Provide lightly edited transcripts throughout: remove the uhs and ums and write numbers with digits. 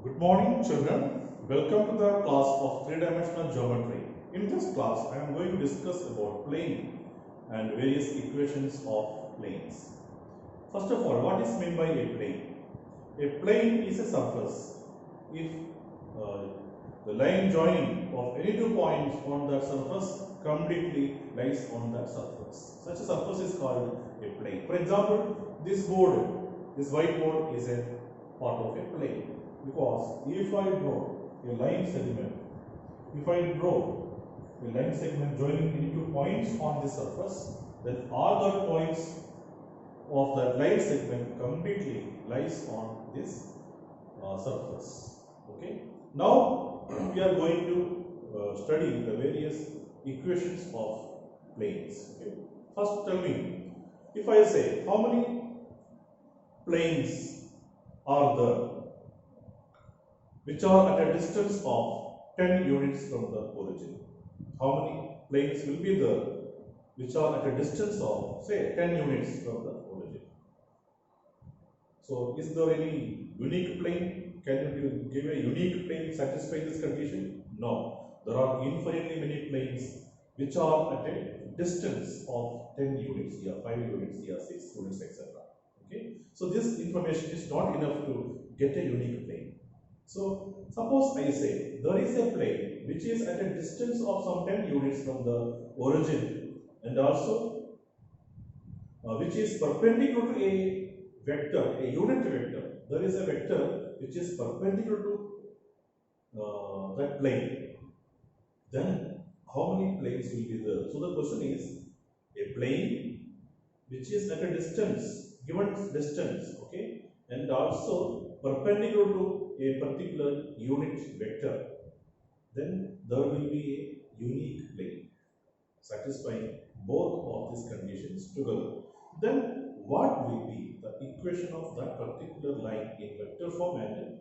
Good morning, children. Welcome to the class of three-dimensional geometry. In this class, I am going to discuss about plane and various equations of planes. First of all, what is meant by a plane? A plane is a surface. If the line joining of any two points on that surface completely lies on that surface, such a surface is called a plane. For example, this whiteboard is a part of a plane. Because if I draw a line segment, joining any two points on the surface, then all the points of that line segment completely lies on this surface. Okay. Now we are going to study the various equations of planes. Okay. First, tell me, if I say how many planes are there which are at a distance of 10 units from the origin? How many planes will be there which are at a distance of, say, 10 units from the origin? So, is there any unique plane? Can you give a unique plane satisfying this condition? No. There are infinitely many planes which are at a distance of 10 units, here 5 units, here 6 units, etc. Okay. So, this information is not enough to get a unique plane. So, suppose I say there is a plane which is at a distance of some 10 units from the origin and also which is perpendicular to a vector, a unit vector. There is a vector which is perpendicular to that plane. Then how many planes will be there? So, the question is a plane which is at a distance, given distance, okay, and also perpendicular to a particular unit vector, then there will be a unique plane satisfying both of these conditions together. Then what will be the equation of that particular line in vector form and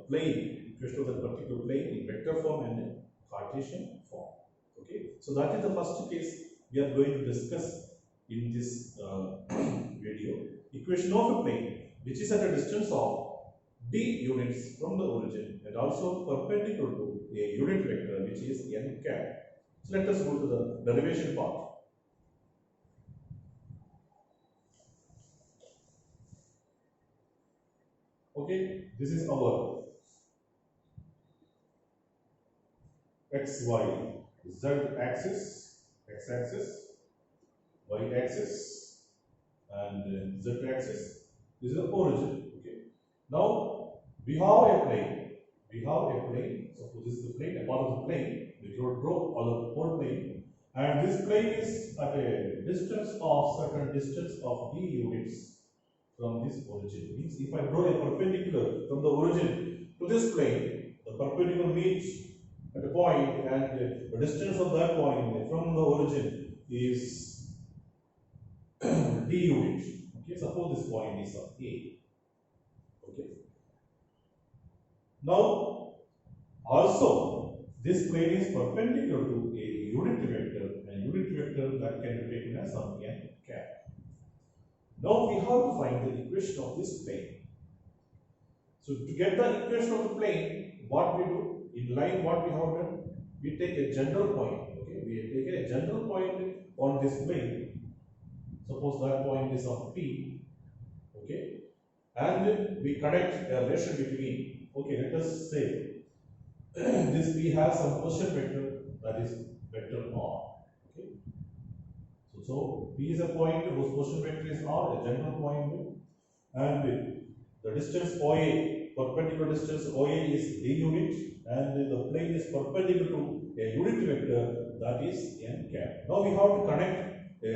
plane, equation of that particular plane in vector form and Cartesian form? Okay, so that is the first case we are going to discuss in this video. Equation of a plane which is at a distance of d units from the origin and also perpendicular to a unit vector which is n cap. So let us go to the derivation part. Okay, this is our x, y, z axis, x axis, y axis, and z axis. This is the origin. Okay. Now we have a plane. Suppose this is the plane, a part of the plane. We draw the whole plane, and this plane is at a distance of certain distance of d units from this origin. Means if I draw a perpendicular from the origin to this plane, the perpendicular meets at a point, and the distance of that point from the origin is d units. Okay, suppose this point is of A. Okay. Now, also this plane is perpendicular to a unit vector, and unit vector that can be taken as some n cap. Now we have to find the equation of this plane. So to get the equation of the plane, what we do in line, what we have done, we take a general point. Okay, we take a general point on this plane. Suppose that point is of P. Okay, and we connect a relation between. Okay, let us say this P has some position vector, that is vector R. Okay, so P is a point whose position vector is R, a general point, and the distance OA, perpendicular distance OA is d unit, and the plane is perpendicular to a unit vector, that is n cap. Now we have to connect a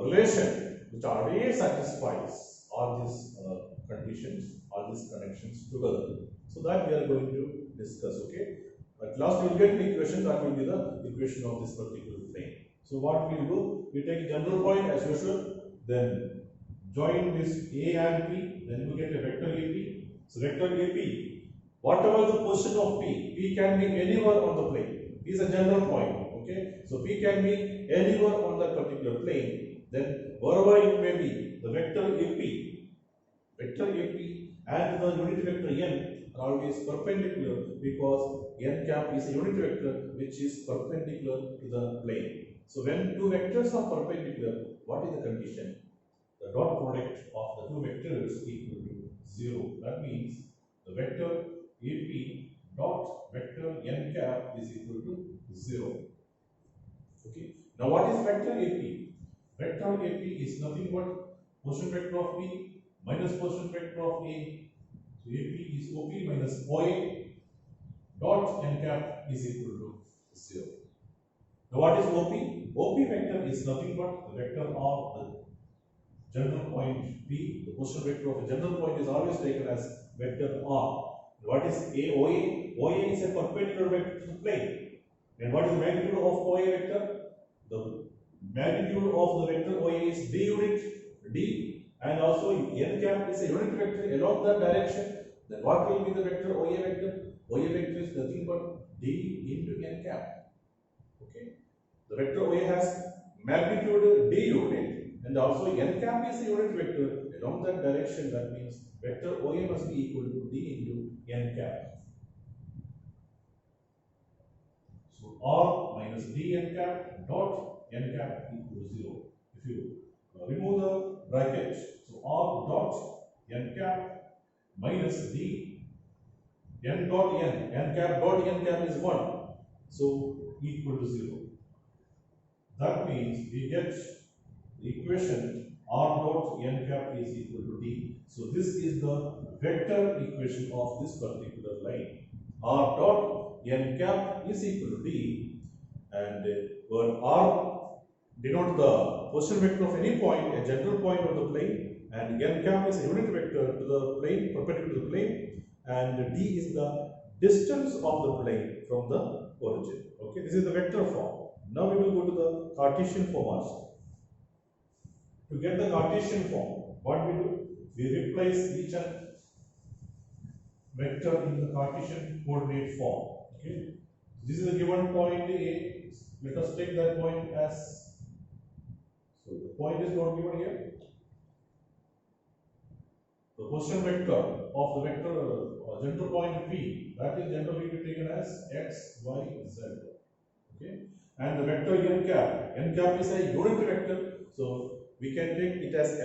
relation which already satisfies all these conditions, all these connections together. So that we are going to discuss. Okay. At last we will get the equation, that will be the equation of this particular plane. So what we will do, we take a general point as usual, then join this A and P, then we get a vector AP. So vector AP, whatever the position of P can be anywhere on the plane. P is a general point. Okay. So P can be anywhere on that particular plane. Then wherever it may be, the vector AP and the unit vector n are always perpendicular because n cap is a unit vector which is perpendicular to the plane. So when two vectors are perpendicular, what is the condition? The dot product of the two vectors equal to 0. That means the vector AP dot vector n cap is equal to 0. Okay. Now what is vector AP? Vector AP is nothing but position vector of P minus position vector of A. So AP is OP minus OA dot n cap is equal to 0. Now what is OP? OP vector is nothing but the vector of the general point P. The position vector of a general point is always taken as vector R. What is OA? OA is a perpendicular vector to the plane. And what is the magnitude of OA vector? The magnitude of the vector OA is d unit d, and also n cap is a unit vector along that direction. Then what will be the vector OA vector? OA vector is nothing but d into n cap. Okay. The vector OA has magnitude d unit, and also n cap is a unit vector along that direction. That means vector OA must be equal to d into n cap. So R minus d n cap dot n cap equal to 0. If you remove the bracket, so R dot n cap minus d n dot n cap dot n cap is 1, so equal to 0. That means we get the equation R dot n cap is equal to d. So this is the vector equation of this particular line. R dot n cap is equal to d, and where R denote the position vector of any point, a general point on the plane, and n cap is a unit vector to the plane, perpendicular to the plane, and d is the distance of the plane from the origin. Okay, this is the vector form. Now we will go to the Cartesian form also. To get the Cartesian form, what we do? We replace each and vector in the Cartesian coordinate form. Okay, this is a given point A. Let us take that point as, so the point is not given here. The position vector of the vector general point P, that is generally taken as x, y, z. Okay, and the vector n cap is a unit vector, so we can take it as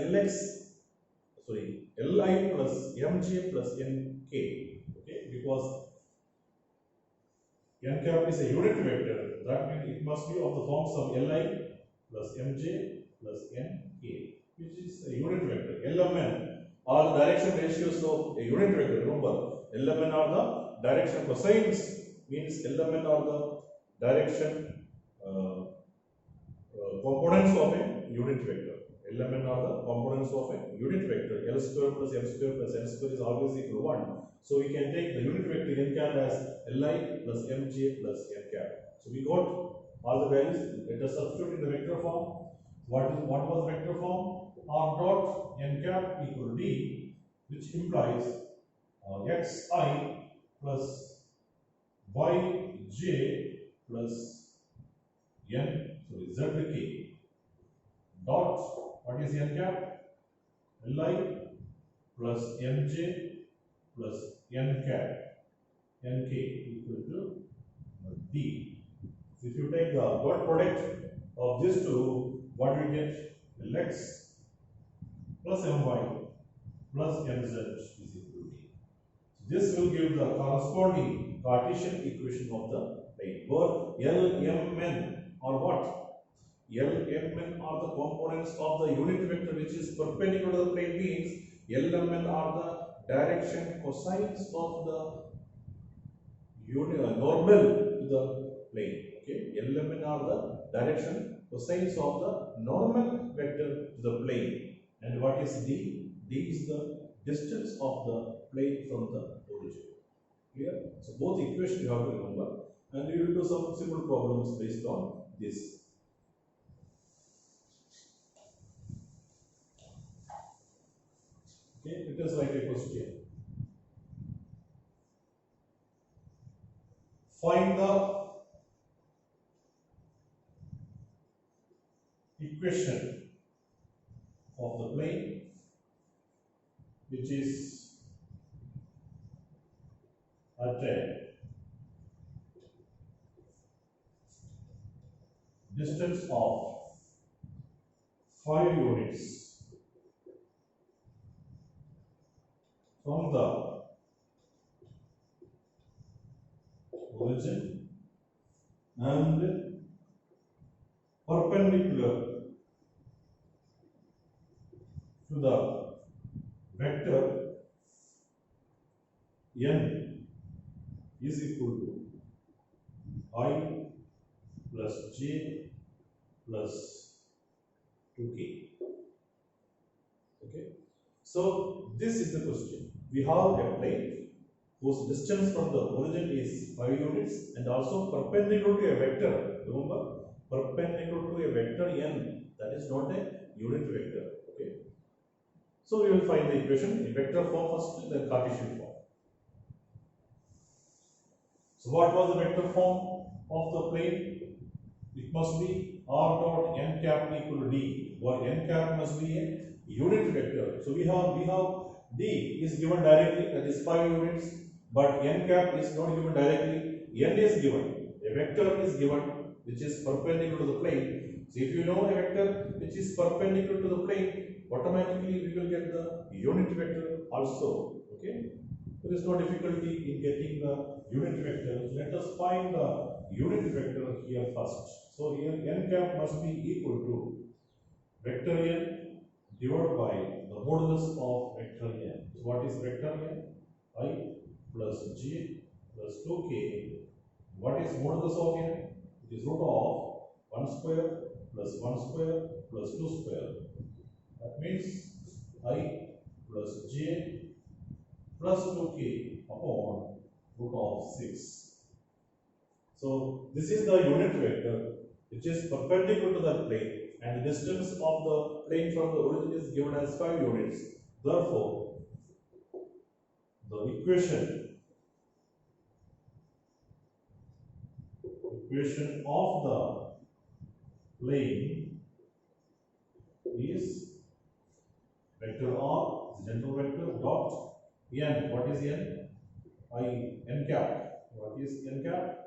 Li plus mj plus nk. Okay, because n cap is a unit vector, that means it must be of the forms of Li plus mj plus nk, which is a unit vector. Lmn are the direction ratios of a unit vector. Remember, Lmn are the direction cosines, means Lmn are the direction components of a unit vector. Lmn are the components of a unit vector. L square plus m square plus n square is always equal to 1. So we can take the unit vector n cap as Li plus mj plus n cap. So we got all the values. Let us substitute in the vector form. What was the vector form? R dot n cap equal to d, which implies xi plus yj plus zk dot, what is n cap? Li plus mj plus n cap nk equal to d. So if you take the dot product of these two, what we get? Lx plus my plus mz is equal to d. So this will give the corresponding Cartesian equation of the plane, where Lmn or what? Lmn are the components of the unit vector which is perpendicular to the plane, means Lmn are the direction cosines of the normal to the plane. Okay, Lmn are the direction cosines of the normal vector to the plane. And what is d? D is the distance of the plane from the origin. Clear? So both equations you have to remember, and we will do some simple problems based on this. Okay, let us write a question. Find the equation of the plane which is at a distance of 5 units from the origin and perpendicular to the vector n is equal to I plus j plus 2k. Okay. So this is the question. We have a plane whose distance from the origin is 5 units and also perpendicular to a vector. Remember, perpendicular to a vector n, that is not a unit vector. Okay. So we will find the equation in vector form first, then Cartesian form. So what was the vector form of the plane? It must be r dot n cap equal to d, where n cap must be a unit vector. So we have d is given directly, that is 5 units, but n cap is not given directly. N is given, a vector is given which is perpendicular to the plane. So if you know a vector which is perpendicular to the plane, automatically we will get the unit vector also. Okay, there is no difficulty in getting the unit vector. Let us find the unit vector here first. So here n cap must be equal to vector n divided by the modulus of vector n. So what is vector n? I plus j plus 2k. What is modulus of n? It is root of 1 square plus 1 square plus 2 square. That means I plus j plus 2k upon root of 6. So this is the unit vector which is perpendicular to the plane, and the distance of the plane from the origin is given as 5 units. Therefore, the equation of the plane is vector r, the general vector, dot n. What is n? N cap. What is n cap?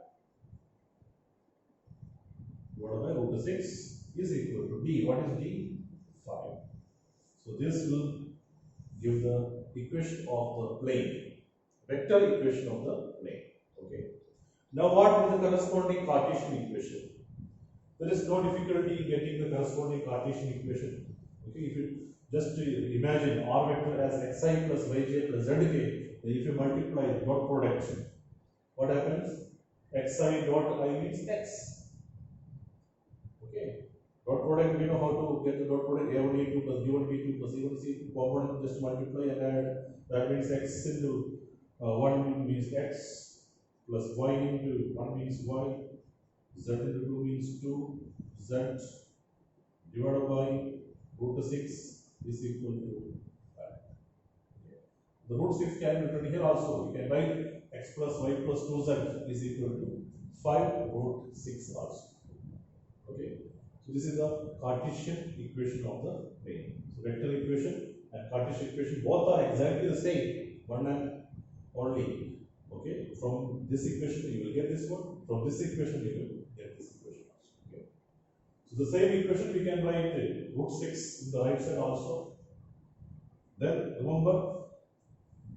Divided by root 6 is equal to d. What is d? 5. So this will give the equation of the plane, vector equation of the plane. Okay. Now what is the corresponding Cartesian equation? There is no difficulty in getting the corresponding Cartesian equation. Okay, if you just imagine r vector as xi plus yj plus zk, then if you multiply dot product, what happens? Xi dot I means x. Okay, dot product, we know how to get the dot product. A1 A2 plus B1 B2 plus C1 C2 component, just multiply and add. That means x into 1 means x plus y into 1 means y, z into 2 means 2, z divided by root 6 is equal to 5. Okay. The root 6 can be written here also. You can write x plus y plus 2z is equal to 5 root 6 also. Okay. So this is the Cartesian equation of the plane. So vector equation and Cartesian equation both are exactly the same, one and only. Okay. From this equation you will get this one. From this equation you will get this equation also. Okay. So the same equation we can write root 6 in the right side also. Then remember,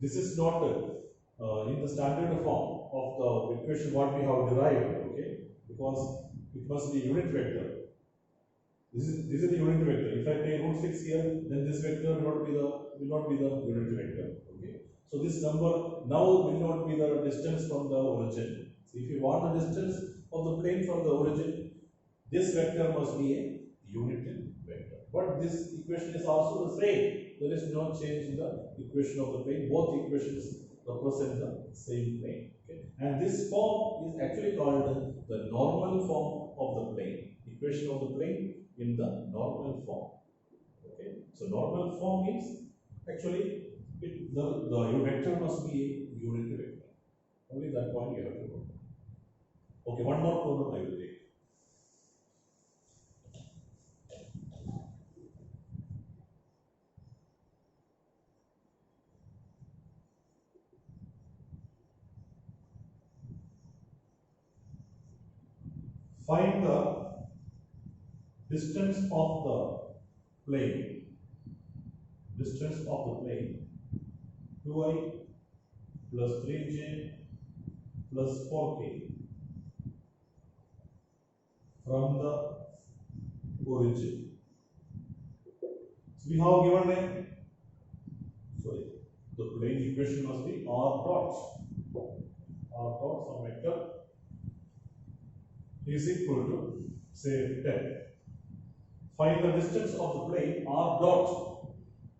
this is not in the standard form of the equation what we have derived. Okay, because it must be unit vector. This is the unit vector. If I take root 6 here, then this vector will not be the unit vector. Okay. So this number now will not be the distance from the origin. So if you want the distance of the plane from the origin, this vector must be a unit vector. But this equation is also the same. There is no change in the equation of the plane. Both equations represent the same plane. Okay. And this form is actually called the normal form of the plane. Equation of the plane in the normal form. Okay. So normal form means actually the vector must be a unit vector. Only that point you have to know. Okay, one more problem I will take. Find the distance of the plane. Distance of the plane 2i plus 3j plus 4k from the origin. So we have given the plane equation must be r dot. R dot some vector is equal to say 10. Find the distance of the plane r dot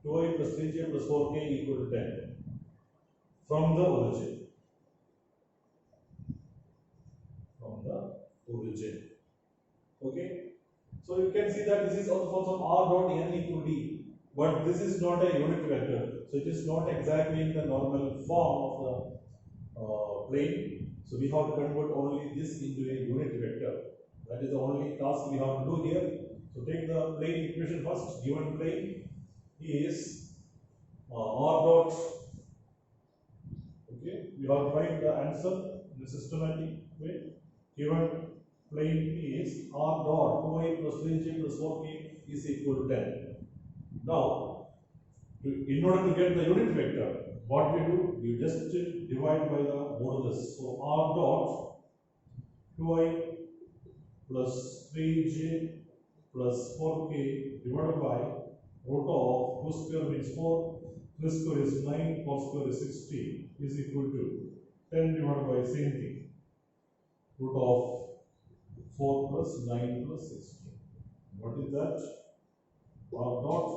2i plus 3j plus 4k equal to 10 from the origin. From the origin. Okay. So you can see that this is also r dot n equal to d, but this is not a unit vector, so it is not exactly in the normal form of the plane. So we have to convert only this into a unit vector. That is the only task we have to do here. So take the plane equation first. Given plane is r dot. Okay, we have to find the answer in a systematic way. Given plane is r dot 2i plus 3j plus 4k is equal to 10. Now, in order to get the unit vector, what we do? You just divide by the modulus. So r dot 2i plus 3j plus 4k divided by root of 2 square means 4, 3 square is 9, 4 square is 16 is equal to 10 divided by same thing, root of 4 plus 9 plus 16. What is that? R dot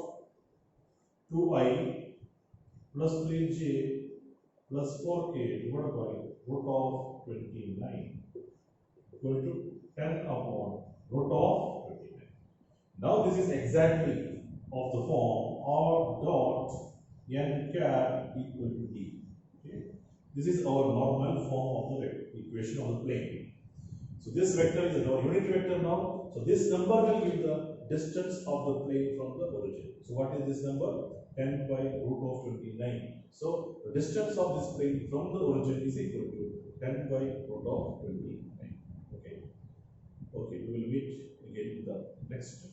2i plus 3j plus 4k divided by root of 29 equal to 10 upon root of 29. Now this is exactly of the form r dot n cap equal to d. Okay? This is our normal form of the equation of the plane. So this vector is a unit vector now. So this number will give the distance of the plane from the origin. So what is this number? 10 by root of 29. So the distance of this plane from the origin is equal to 10 by root of 29. Okay. Okay, we will meet again in the next